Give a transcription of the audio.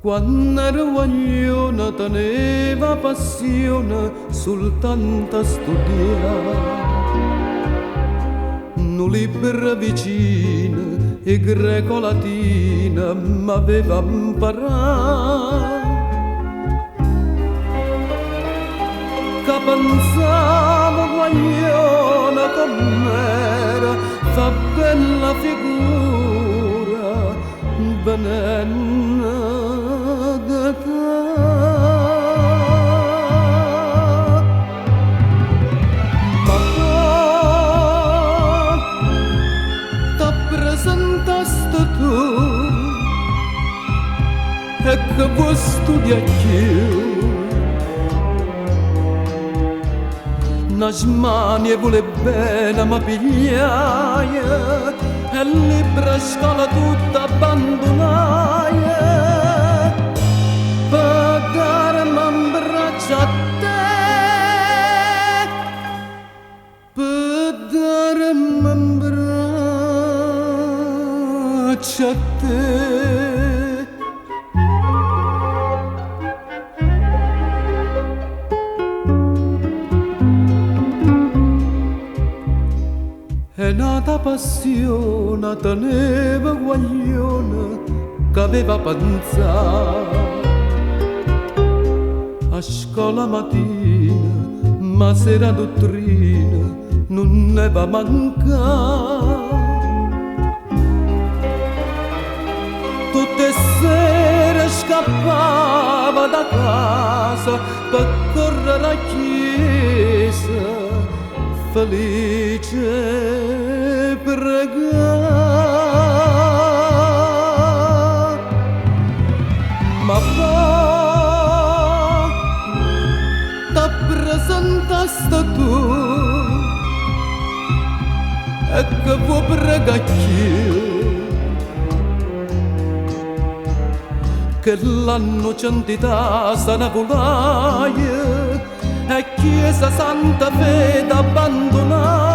Quando ero guagliona teneva passione soltanto a studiare, un libro vicino e greco-latina m'aveva imparato. Che pensavo guagliona com'era, fa bella figura, venendo da te. Ma poi t'appresentaste tu e che vuoi studiare più. Una smania vuole bene ma pigliaia e libra scuola tutta abbandonai per darmi un braccio a te, per darmi un braccio a te. È nata passione, teneva guaglione che aveva pensato. A scuola mattina, ma sera dottrina non ne va mancare. Tutte sere scappava da casa per correre a chiesa, felice pregare. Ma poi t'appresentaste tu e che vuoi pregare più, che l'anno centità se ne volaia e chiesa santa fede abbandonata.